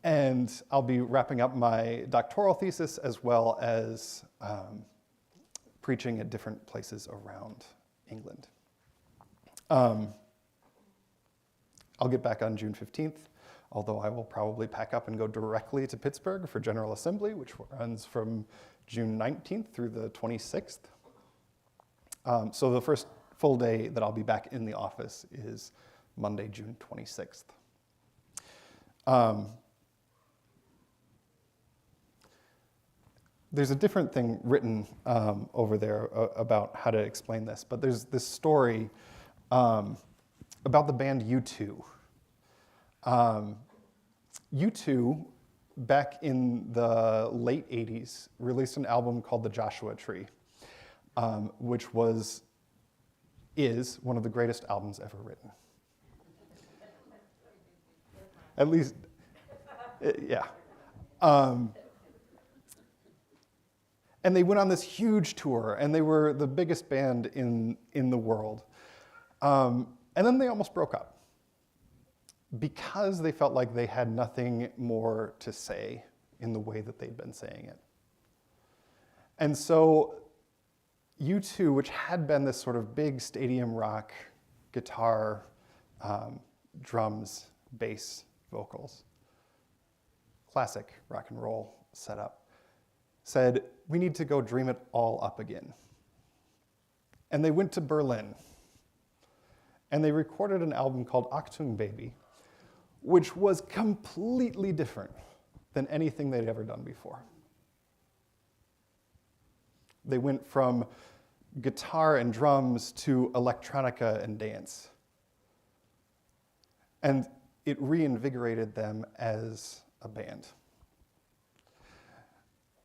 And I'll be wrapping up my doctoral thesis as well as preaching at different places around England. I'll get back on June 15th, although I will probably pack up and go directly to Pittsburgh for General Assembly, which runs from June 19th through the 26th. So the first full day that I'll be back in the office is Monday, June 26th. There's a different thing written over there about how to explain this, but there's this story about the band U2. U2 back in the late 80s, released an album called The Joshua Tree, which is one of the greatest albums ever written. At least, yeah. And they went on this huge tour, and they were the biggest band in the world. And then they almost broke up because they felt like they had nothing more to say in the way that they'd been saying it. And so U2, which had been this sort of big stadium rock, guitar, drums, bass, vocals, classic rock and roll setup, said, we need to go dream it all up again. And they went to Berlin, and they recorded an album called Achtung Baby, which was completely different than anything they'd ever done before. They went from guitar and drums to electronica and dance. And it reinvigorated them as a band.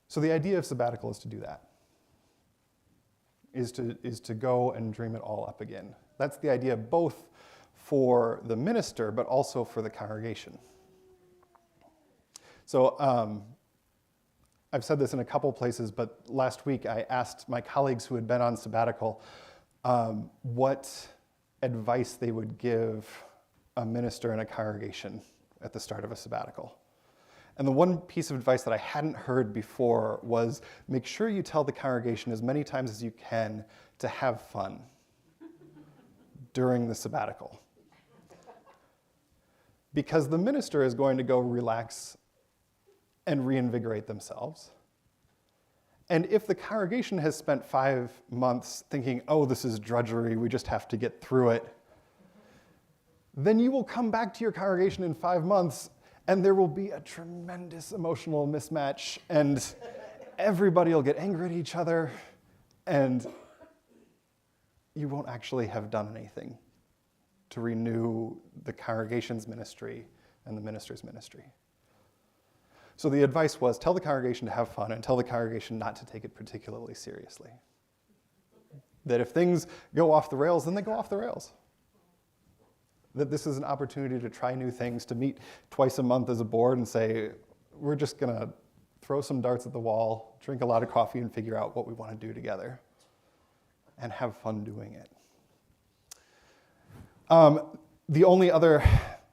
So the idea of sabbatical is to do that, is to go and dream it all up again. That's the idea both for the minister, but also for the congregation. So I've said this in a couple places, but last week I asked my colleagues who had been on sabbatical what advice they would give a minister in a congregation at the start of a sabbatical. And the one piece of advice that I hadn't heard before was make sure you tell the congregation as many times as you can to have fun during the sabbatical. Because the minister is going to go relax and reinvigorate themselves. And if the congregation has spent 5 months thinking, oh, this is drudgery, we just have to get through it, then you will come back to your congregation in 5 months and there will be a tremendous emotional mismatch, and everybody will get angry at each other, and you won't actually have done anything to renew the congregation's ministry and the minister's ministry. So the advice was tell the congregation to have fun and tell the congregation not to take it particularly seriously. That if things go off the rails, then they go off the rails. That this is an opportunity to try new things, to meet twice a month as a board and say, we're just going to throw some darts at the wall, drink a lot of coffee, and figure out what we want to do together, and have fun doing it. The only other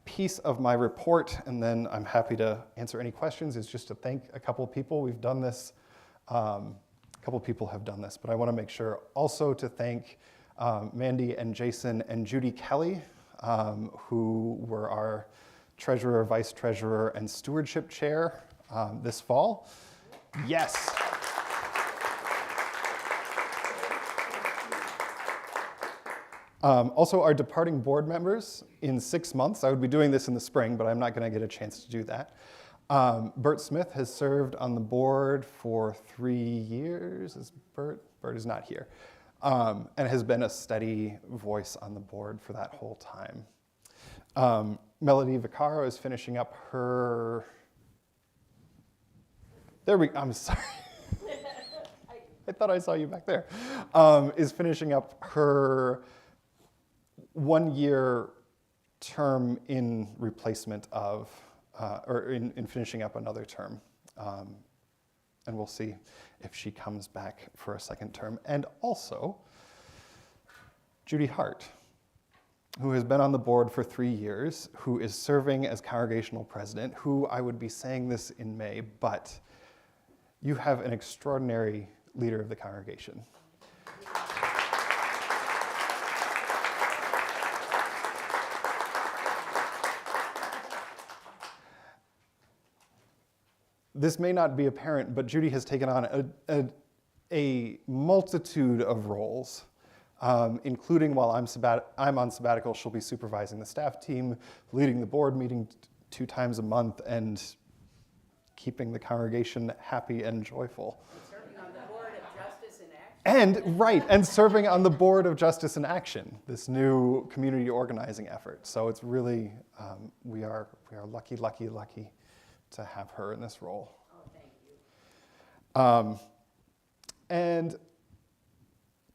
piece of my report, and then I'm happy to answer any questions, is just to thank a couple of people. We've done this. A couple of people have done this, but I want to make sure also to thank Mandy and Jason and Judy Kelly, who were our treasurer, vice treasurer, and stewardship chair this fall. Yes. Also, our departing board members in 6 months. I would be doing this in the spring, but I'm not going to get a chance to do that. Bert Smith has served on the board for 3 years. Is Bert? Bert is not here. And has been a steady voice on the board for that whole time. Melody Vaccaro is finishing up her... I'm sorry. I thought I saw you back there. Is finishing up her 1-year term in replacement of, or in finishing up another term. And we'll see if she comes back for a second term. And also, Judy Hart, who has been on the board for 3 years, who is serving as congregational president, who I would be saying this in May, but you have an extraordinary leader of the congregation. This may not be apparent, but Judy has taken on a multitude of roles, including while I'm on sabbatical, she'll be supervising the staff team, leading the board meeting 2 times a month, and keeping the congregation happy and joyful. Serving on the board of Justice in Action. And serving on the board of Justice in Action, this new community organizing effort. So it's really, we are lucky to have her in this role. Oh, thank you. And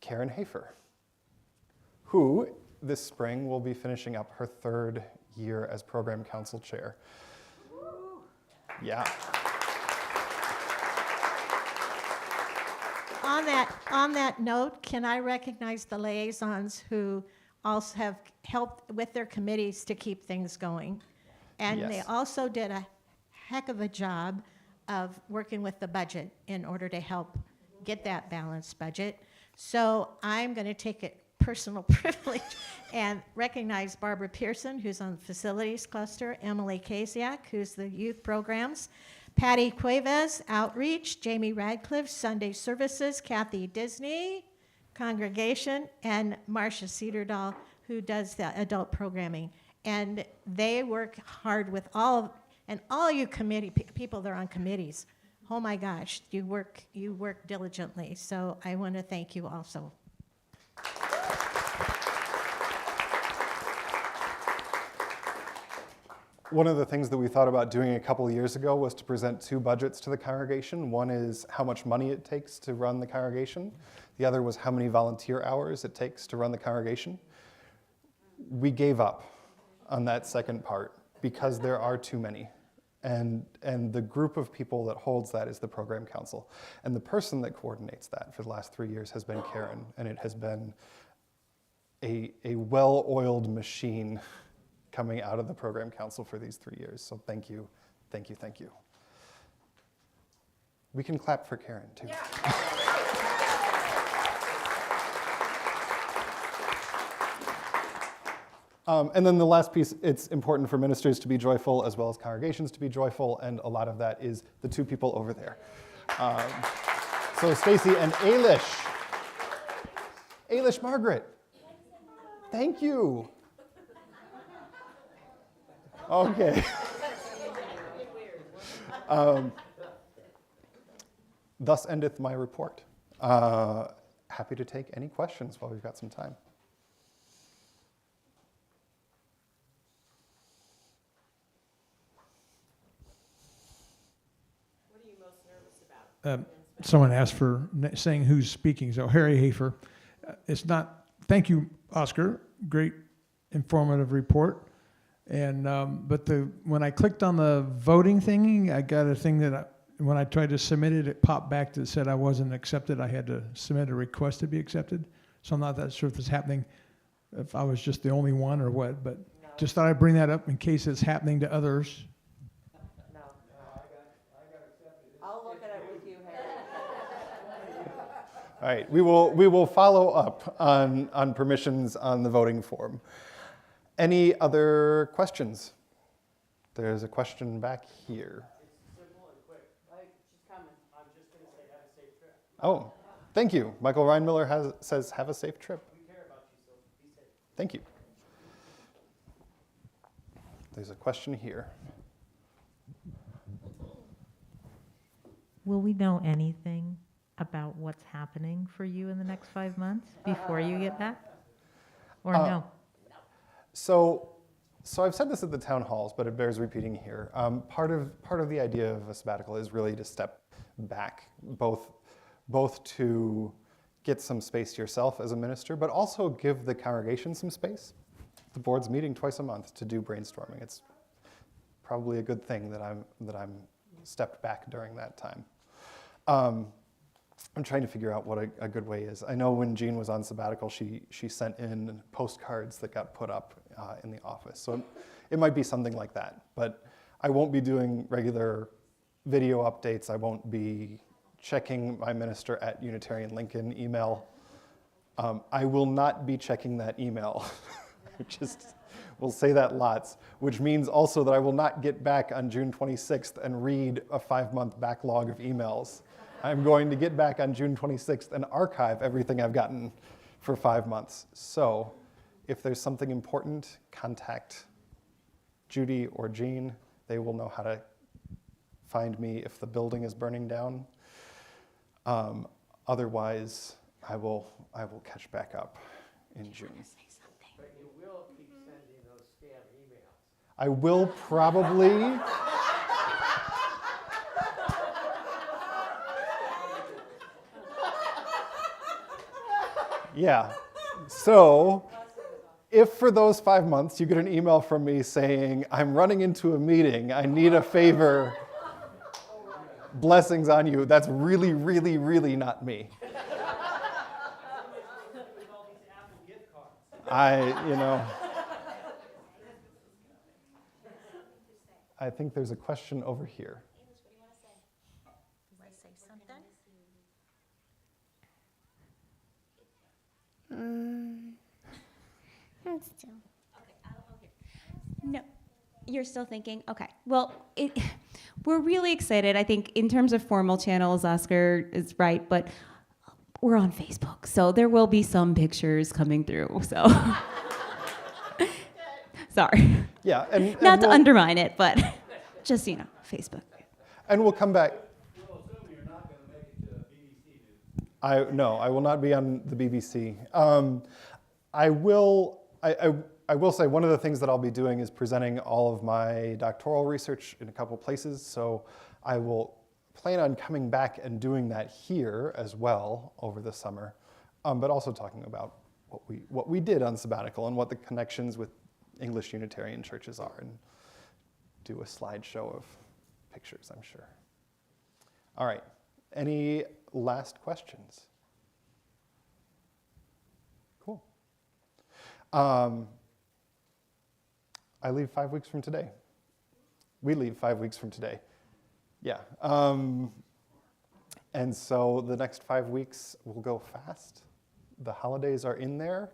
Karen Hafer, who this spring will be finishing up her 3rd year as Program Council Chair. Yeah. On that note, can I recognize the liaisons who also have helped with their committees to keep things going? And they Yes. also did a heck of a job of working with the budget in order to help get that balanced budget. So I'm going to take it personal privilege and recognize Barbara Pearson, who's on the facilities cluster, Emily Kasiak, who's the youth programs, Patty Cuevas, outreach, Jamie Radcliffe, Sunday services, Kathy Disney, congregation, and Marcia Cedardahl, who does the adult programming. And they work hard with all you committee people that are on committees. Oh my gosh, you work diligently. So I want to thank you also. One of the things that we thought about doing a couple of years ago was to present 2 budgets to the congregation. One is how much money it takes to run the congregation. The other was how many volunteer hours it takes to run the congregation. We gave up on that second part because there are too many. And the group of people that holds that is the program council. And the person that coordinates that for the last 3 years has been Karen, and it has been a well-oiled machine coming out of the program council for these 3 years. So thank you, thank you, thank you. We can clap for Karen too. Yeah. And then the last piece, it's important for ministers to be joyful as well as congregations to be joyful, and a lot of that is the 2 people over there. So Stacy and Ailish. Ailish Margaret. Thank you. Okay. Thus endeth my report. Happy to take any questions while we've got some time. What are you most nervous about? Someone asked for saying who's speaking, so Harry Hafer. It's not, thank you, Oscar, great informative report. And but when I clicked on the voting thingy, I got a thing that when I tried to submit it, it popped back that said I wasn't accepted. I had to submit a request to be accepted. So I'm not that sure if it's happening, if I was just the only one or what, but no. Just thought I'd bring that up in case it's happening to others. No. I got accepted. I'll look at it with you, Harry. All right, we will follow up on permissions on the voting form. Any other questions? There's a question back here. It's simple and quick. She's coming. I'm just going to say have a safe trip. Oh, thank you. Michael Reinmiller says have a safe trip. We care about you, so be safe. Thank you. There's a question here. Will we know anything about what's happening for you in the next 5 months before you get back? Or no? So I've said this at the town halls, but it bears repeating here. Part of the idea of a sabbatical is really to step back, both to get some space to yourself as a minister, but also give the congregation some space. The board's meeting twice a month to do brainstorming. It's probably a good thing that I'm stepped back during that time. I'm trying to figure out what a good way is. I know when Jean was on sabbatical, she sent in postcards that got put up in the office. So it might be something like that. But I won't be doing regular video updates. I won't be checking my minister at Unitarian Lincoln email. I will not be checking that email. We'll say that lots, which means also that I will not get back on June 26th and read a 5-month backlog of emails. I'm going to get back on June 26th and archive everything I've gotten for 5 months. So if there's something important, contact Judy or Jean. They will know how to find me if the building is burning down. Otherwise, I will catch back up in June. But you will keep sending those scam emails. I will probably. Yeah. So if for those 5 months you get an email from me saying, I'm running into a meeting, I need a favor, blessings on you, that's really, really, really not me. I think there's a question over here. I'm still. No, you're still thinking? Okay. Well, we're really excited. I think in terms of formal channels, Oscar is right, but we're on Facebook, so there will be some pictures coming through. So, sorry. Yeah, and not to undermine it, but just Facebook. And we'll come back. No, I will not be on the BBC. I will say one of the things that I'll be doing is presenting all of my doctoral research in a couple places. So I will plan on coming back and doing that here as well over the summer, but also talking about what we did on sabbatical and what the connections with English Unitarian churches are, and do a slideshow of pictures, I'm sure. All right, any last questions? Cool. I leave 5 weeks from today. We leave 5 weeks from today. Yeah. And so the next 5 weeks will go fast. The holidays are in there.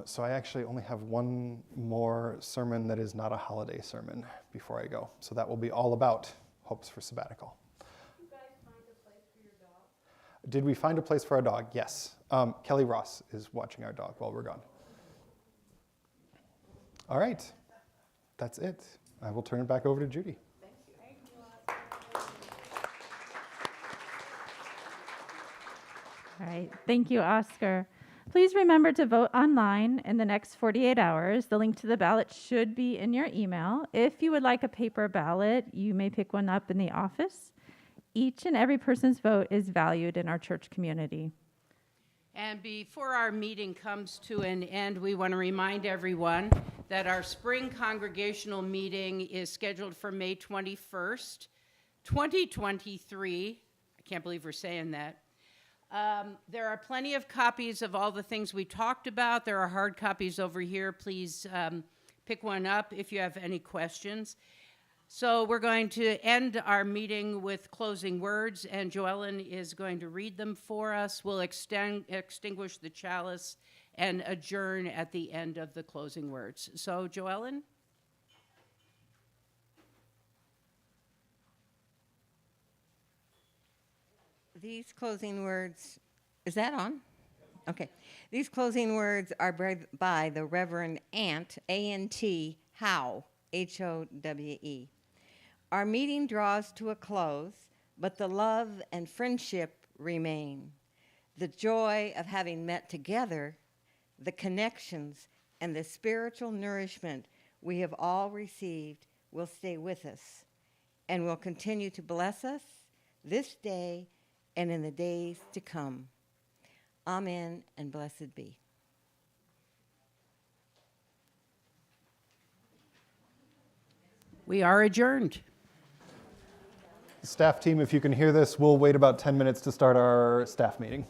So I actually only have one more sermon that is not a holiday sermon before I go. So that will be all about hopes for sabbatical. Did you guys find a place for your dog? Did we find a place for our dog? Yes. Kelly Ross is watching our dog while we're gone. All right. That's it. I will turn it back over to Judy. All right. Thank you, Oscar. Please remember to vote online in the next 48 hours. The link to the ballot should be in your email. If you would like a paper ballot, you may pick one up in the office. Each and every person's vote is valued in our church community. And before our meeting comes to an end, we want to remind everyone that our spring congregational meeting is scheduled for May 21st, 2023. I can't believe we're saying that. There are plenty of copies of all the things we talked about. There are hard copies over here. Please pick one up if you have any questions. So we're going to end our meeting with closing words, and Joellen is going to read them for us. We'll extinguish the chalice and adjourn at the end of the closing words. So, Joellen? These closing words, is that on? Okay. These closing words are by the Reverend Ant, A-N-T, Howe, H-O-W-E. Our meeting draws to a close, but the love and friendship remain. The joy of having met together, the connections, and the spiritual nourishment we have all received will stay with us and will continue to bless us this day and in the days to come. Amen and blessed be. We are adjourned. Staff team, if you can hear this, we'll wait about 10 minutes to start our staff meeting.